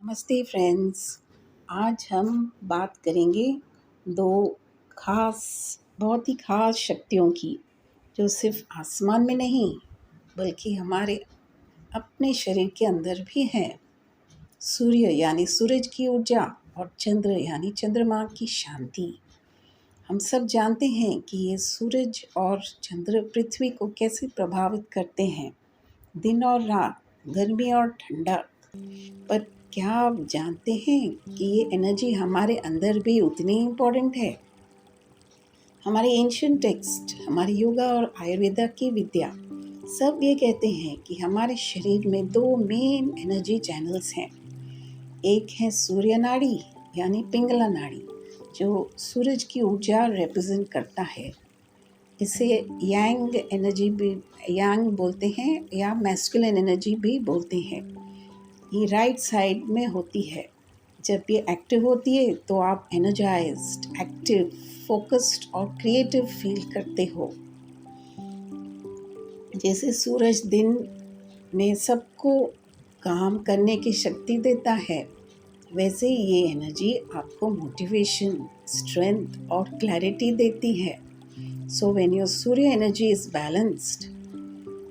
नमस्ते फ्रेंड्स। आज हम बात करेंगे दो बहुत ही ख़ास शक्तियों की, जो सिर्फ आसमान में नहीं बल्कि हमारे अपने शरीर के अंदर भी हैं। सूर्य यानी सूरज की ऊर्जा और चंद्र यानी चंद्रमा की शांति। हम सब जानते हैं कि ये सूरज और चंद्र पृथ्वी को कैसे प्रभावित करते हैं, दिन और रात, गर्मी और ठंडा। पर क्या आप जानते हैं कि ये एनर्जी हमारे अंदर भी उतनी इम्पोर्टेंट है? हमारे एंशिएंट टेक्स्ट, हमारी योगा और आयुर्वेदा की विद्या सब ये कहते हैं कि हमारे शरीर में दो मेन एनर्जी चैनल्स हैं। एक है सूर्य नाड़ी यानी पिंगला नाड़ी, जो सूरज की ऊर्जा रिप्रेजेंट करता है। इसे यांग बोलते हैं या मैस्कुलिन एनर्जी भी बोलते हैं। ये राइट साइड में होती है। जब ये एक्टिव होती है तो आप एनर्जाइज्ड, एक्टिव, फोकस्ड और क्रिएटिव फील करते हो। जैसे सूरज दिन में सबको काम करने की शक्ति देता है, वैसे ये एनर्जी आपको मोटिवेशन, स्ट्रेंथ और क्लैरिटी देती है। सो व्हेन योर सूर्य energy is balanced,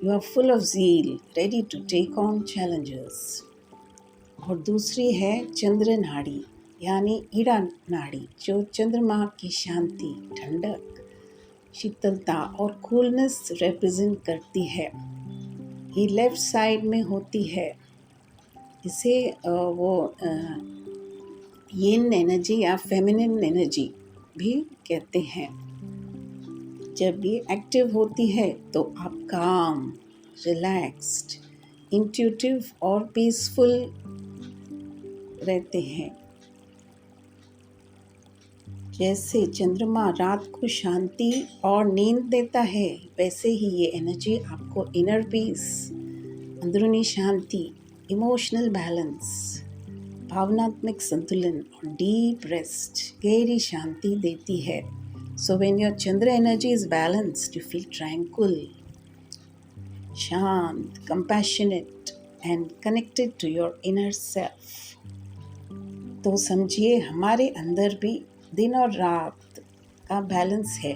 you are full of zeal, ready to take on challenges. और दूसरी है चंद्र नाड़ी यानी ईड़ा नाड़ी, जो चंद्रमा की शांति, ठंडक, शीतलता और कूलनेस रिप्रेजेंट करती है। ये लेफ्ट साइड में होती है। इसे यिन एनर्जी या फेमिनिन एनर्जी भी कहते हैं। जब ये एक्टिव होती है तो आप काम, रिलैक्स्ड, इंट्यूटिव और पीसफुल रहते हैं। जैसे चंद्रमा रात को शांति और नींद देता है, वैसे ही ये एनर्जी आपको इनर पीस, अंदरूनी शांति, इमोशनल बैलेंस, भावनात्मक संतुलन और डीप रेस्ट, गहरी शांति देती है। So when your chandra energy is balanced, you feel tranquil, शांत, compassionate and connected to your inner self. तो समझिए, हमारे अंदर भी दिन और रात का बैलेंस है।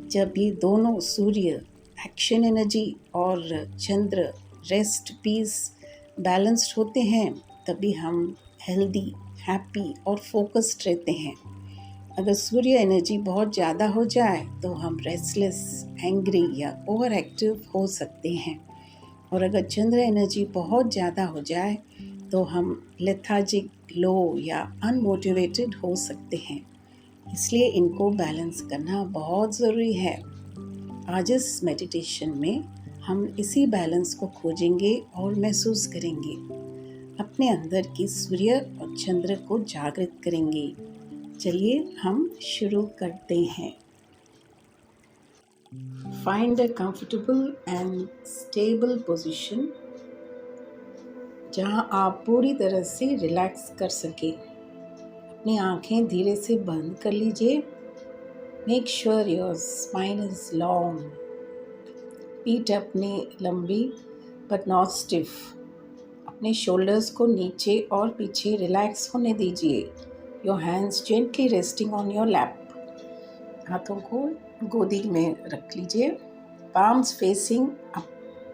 जब ये दोनों, सूर्य एक्शन एनर्जी और चंद्र रेस्ट पीस, बैलेंस्ड होते हैं, तभी हम हेल्दी, हैप्पी और फोकस्ड रहते हैं। अगर सूर्य एनर्जी बहुत ज़्यादा हो जाए तो हम रेस्टलेस, एंग्री या ओवर एक्टिव हो सकते हैं। और अगर चंद्र एनर्जी बहुत ज़्यादा हो जाए तो हम लेथार्जिक, लो या अनमोटिवेटेड हो सकते हैं। इसलिए इनको बैलेंस करना बहुत ज़रूरी है। आज इस मेडिटेशन में हम इसी बैलेंस को खोजेंगे और महसूस करेंगे। अपने अंदर की सूर्य और चंद्र को जागृत करेंगे। चलिए हम शुरू करते हैं। Find a comfortable and stable position जहाँ आप पूरी तरह से रिलैक्स कर सके। अपनी आंखें धीरे से बंद कर लीजिए। Make sure your spine is long, पीठ अपनी लंबी बट नॉट स्टिफ। अपने शोल्डर्स को नीचे और पीछे रिलैक्स होने दीजिए। Your hands gently resting on your lap. हाथों को गोदी में रख लीजिए। Palms facing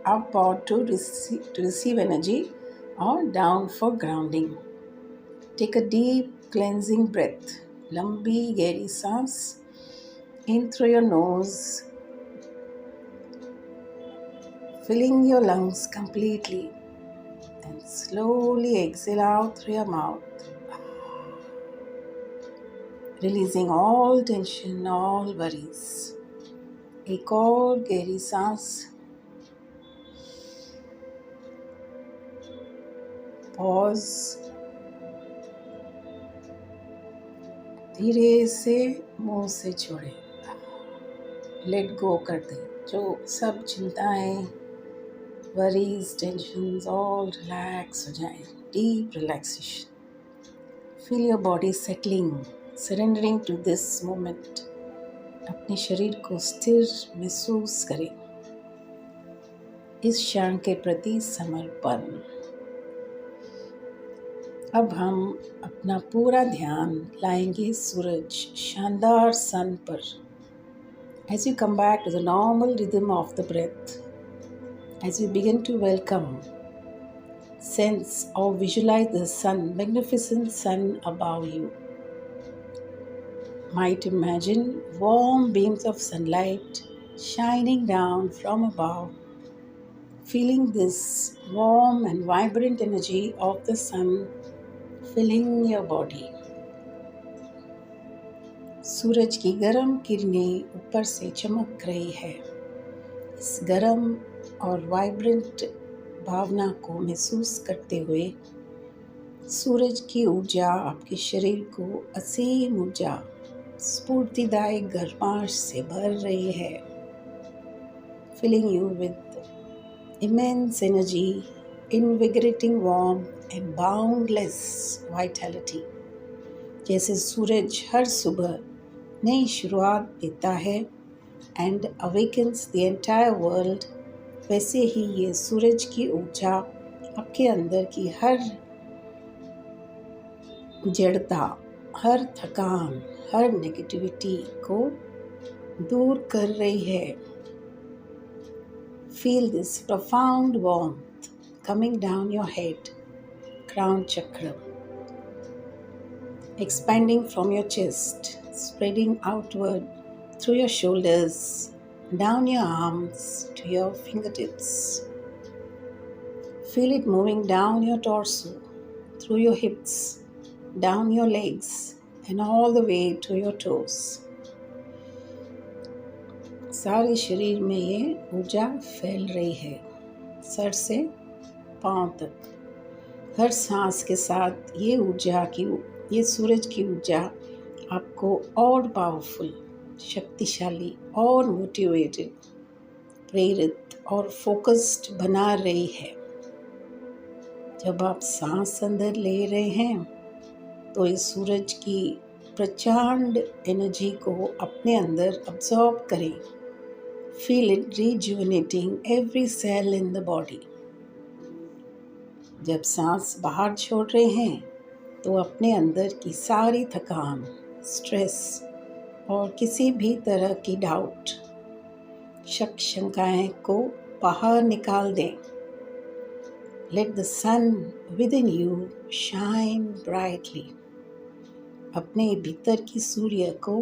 up or to receive energy or down for grounding. Take a deep cleansing breath. लंबी गहरी सांस in through your nose, filling your lungs completely, and slowly exhale out through your mouth, releasing all tension, all worries. एक और गहरी सांस। Pause. धीरे से मुंह से छोड़ें, लेट गो कर दें। जो सब चिंताएं, वरीज, टेंशन्स ऑल रिलैक्स हो जाएं। Deep relaxation. Feel your body settling, surrendering to this moment. अपने शरीर को स्थिर महसूस करें। इस क्षण के प्रति समर्पण। अब हम अपना पूरा ध्यान लाएंगे सूरज शानदार सन पर. As you come back to the normal rhythm of the breath, as you begin to welcome, sense or visualize the sun, magnificent sun above you. Might imagine warm beams of sunlight shining down from above, feeling this warm and vibrant energy of the sun filling your body. सूरज की गर्म किरणें ऊपर से चमक रही है. इस गर्म और वाइब्रेंट भावना को महसूस करते हुए सूरज की ऊर्जा आपके शरीर को असीम ऊर्जा, स्फूर्तिदायक गर्माश से भर रही है, filling you with immense energy, invigorating warmth and boundless vitality. जैसे सूरज हर सुबह नई शुरुआत देता है and awakens the entire world, वैसे ही ये सूरज की ऊर्जा आपके अंदर की हर जड़ता, हर थकान, हर नेगेटिविटी को दूर कर रही है. Feel this profound warmth coming down your head, crown chakra, expanding from your chest, spreading outward through your shoulders, down your arms to your fingertips. Feel it moving down your torso, through your hips, down your legs, and all the way to your toes. सारे शरीर में ये ऊर्जा फैल रही है, sir से पांव तक. हर सांस के साथ ये सूरज की ऊर्जा आपको और पावरफुल, शक्तिशाली और मोटिवेटेड, प्रेरित और फोकस्ड बना रही है. जब आप सांस अंदर ले रहे हैं तो इस सूरज की प्रचंड एनर्जी को अपने अंदर अब्सॉर्ब करें. Feel it rejuvenating every cell in the body. जब सांस बाहर छोड़ रहे हैं तो अपने अंदर की सारी थकान, स्ट्रेस और किसी भी तरह की डाउट, शक शंकाएं को बाहर निकाल दें. Let the sun within you shine brightly. अपने भीतर की सूर्य को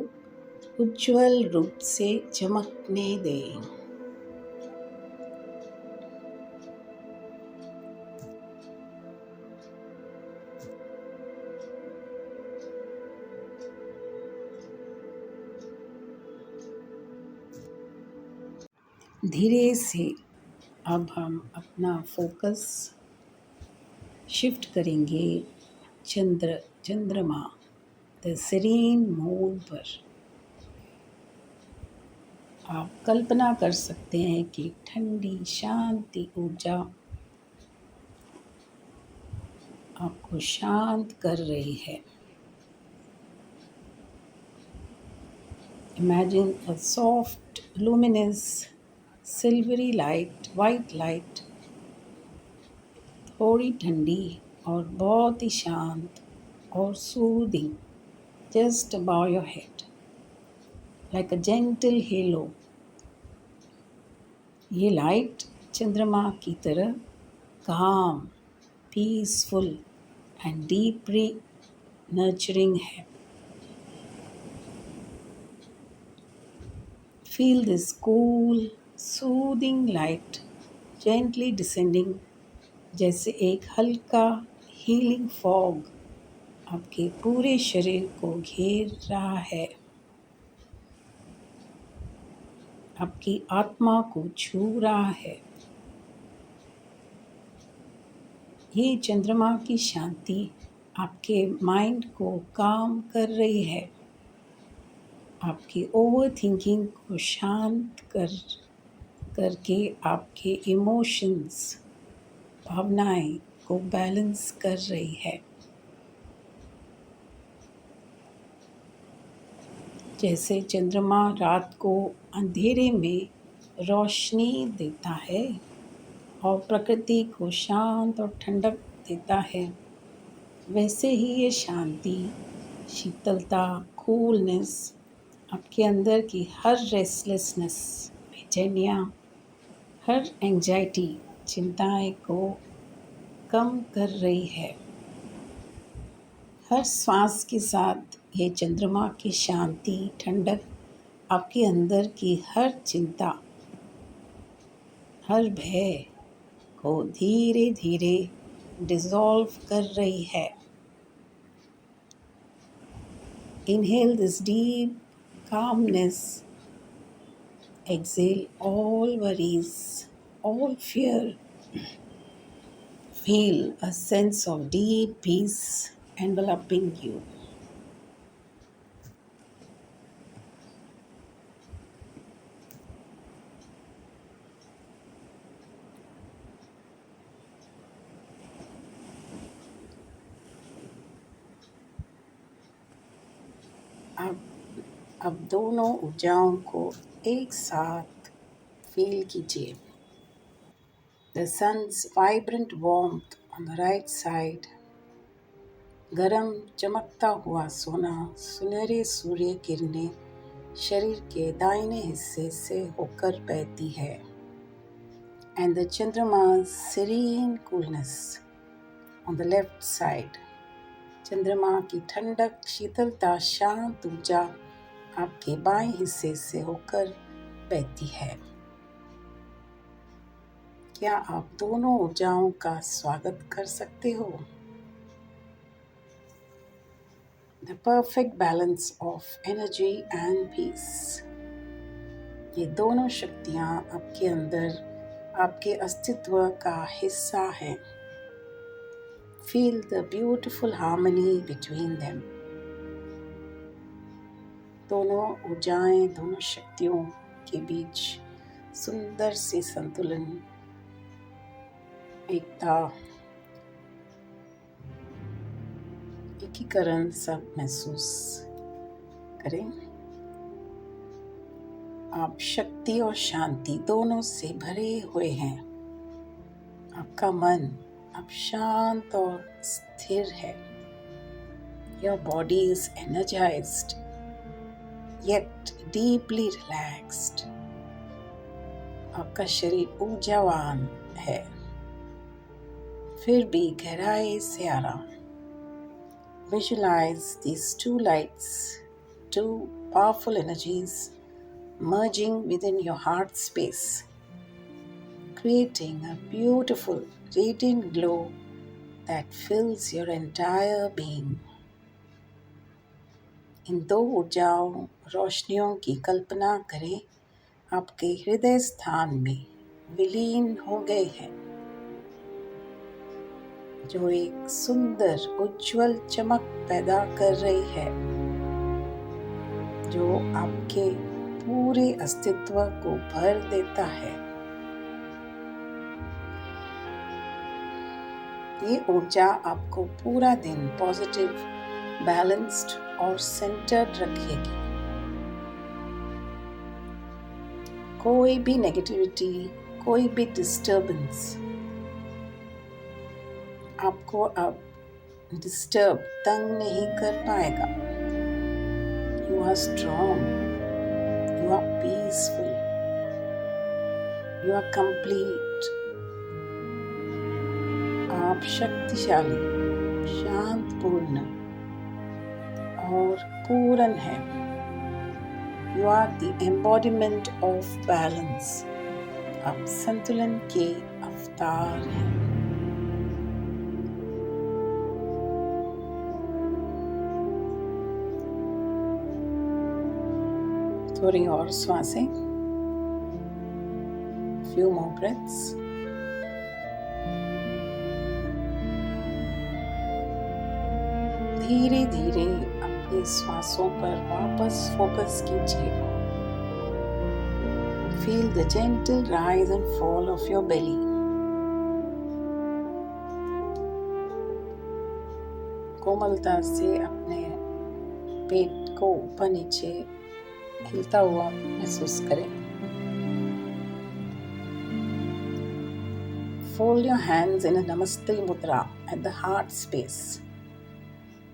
उज्ज्वल रूप से चमकने दें. धीरे से अब हम अपना फोकस शिफ्ट करेंगे चंद्रमा, द सेरेन मून पर. आप कल्पना कर सकते हैं कि ठंडी शांति ऊर्जा आपको शांत कर रही है. Imagine a soft, luminous, silvery light, white light, थोड़ी ठंडी और बहुत ही शांत और soothing, just above your head, like a gentle halo. ये लाइट चंद्रमा की तरह calm, peaceful and deeply nurturing है. Feel this cool, soothing light gently descending, जैसे एक हल्का हीलिंग फॉग आपके पूरे शरीर को घेर रहा है, आपकी आत्मा को छू रहा है. ये चंद्रमा की शांति आपके माइंड को काम कर रही है, आपकी ओवर थिंकिंग को शांत करके आपके इमोशंस, भावनाएं को बैलेंस कर रही है. जैसे चंद्रमा रात को अंधेरे में रोशनी देता है और प्रकृति को शांत और ठंडक देता है, वैसे ही ये शांति, शीतलता, कूलनेस आपके अंदर की हर रेस्टलेसनेस, बेचैनियाँ, हर एंजाइटी, चिंताएं को कम कर रही है। हर श्वास के साथ ये चंद्रमा की शांति, ठंडक आपके अंदर की हर चिंता, हर भय को धीरे धीरे डिसॉल्व कर रही है। Inhale this deep calmness. Exhale all worries, all fear. Feel a sense of deep peace enveloping you. अब दोनों ऊर्जाओं को एक साथ फील कीजिए। The sun's vibrant warmth on the right side. गरम चमकता हुआ सोना, सुनहरे सूर्य किरणें शरीर के दाहिने हिस्से से होकर बहती है। And the Chandrama's serene coolness on the left side. चंद्रमा की ठंडक, शीतलता, शांत ऊर्जा आपके बाएं हिस्से से होकर बहती है। क्या आप दोनों ऊर्जाओं का स्वागत कर सकते हो? The perfect balance of energy and peace. ये दोनों शक्तियाँ आपके अंदर आपके अस्तित्व का हिस्सा हैं। Feel the beautiful harmony between them. दोनों ऊर्जाएं, दोनों शक्तियों के बीच सुंदर से संतुलन, एकता, एकीकरण सब महसूस करें। आप शक्ति और शांति दोनों से भरे हुए हैं। आपका मन अब शांत और स्थिर है। Your body is energized yet deeply relaxed. आपका शरीर ऊर्जावान है, फिर भी गहराई से आराम। Visualize these two lights, two powerful energies merging within your heart space, creating a beautiful radiant glow that fills your entire being. इन दो ऊर्जाओं, रोशनियों की कल्पना करें आपके हृदय स्थान में विलीन हो गए हैं, जो एक सुंदर उज्ज्वल चमक पैदा कर रही है, जो आपके पूरे अस्तित्व को भर देता है। ये ऊर्जा आपको पूरा दिन पॉजिटिव, बैलेंस्ड और सेंटर्ड रखेगी। कोई भी नेगेटिविटी, कोई भी डिस्टर्बेंस आपको अब तंग नहीं कर पाएगा। You are strong, you are peaceful, you are complete. आप शक्तिशाली, शांतपूर्ण और पूर्ण हैं। You are the embodiment of balance. आप संतुलन के अवतार हैं। थोड़ी और श्वासें, few more breaths. धीरे धीरे अपनी श्वासों पर वापस फोकस कीजिए। Feel the gentle rise and fall of your belly. कोमलता से अपने पेट को ऊपर नीचे हिलता हुआ महसूस करें। Fold your hands in a Namaste mudra at the heart space.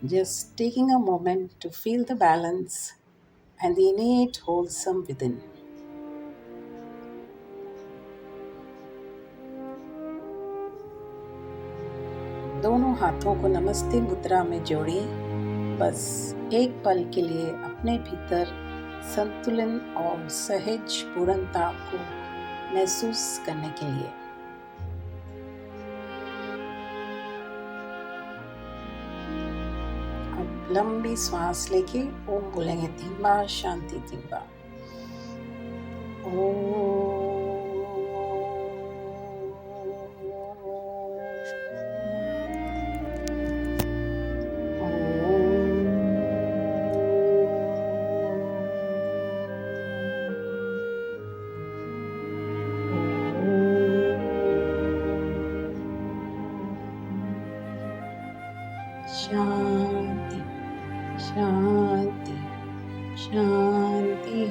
just taking a moment to feel the balance and the innate wholesome within. दोनों हाथों को नमस्ते मुद्रा में जोड़ें, बस एक पल के लिए अपने भीतर संतुलन और सहज पूर्णता को महसूस करने के लिए। अब लंबी सांस लेके ओम बोलेंगे 3 बार, शांति 3 बार। शांति शांति शांति।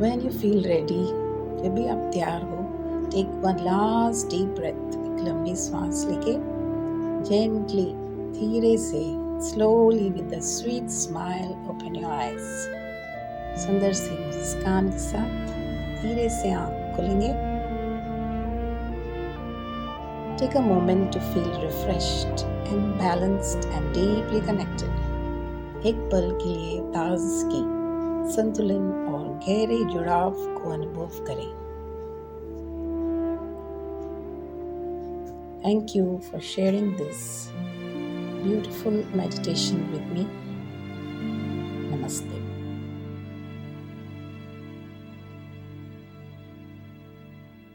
When you feel ready, जब भी आप तैयार हो, take one last deep breath, एक लंबी सांस लेके gently, धीरे से, slowly with a sweet smile, open your eyes. सुंदर सी मुस्कान के साथ धीरे से आँख खोलेंगे। Take a moment to feel refreshed and balanced and deeply connected. एक पल के लिए ताजगी, संतुलन और गहरे जुड़ाव को अनुभव करें। Thank you for sharing this beautiful meditation with me. Namaste.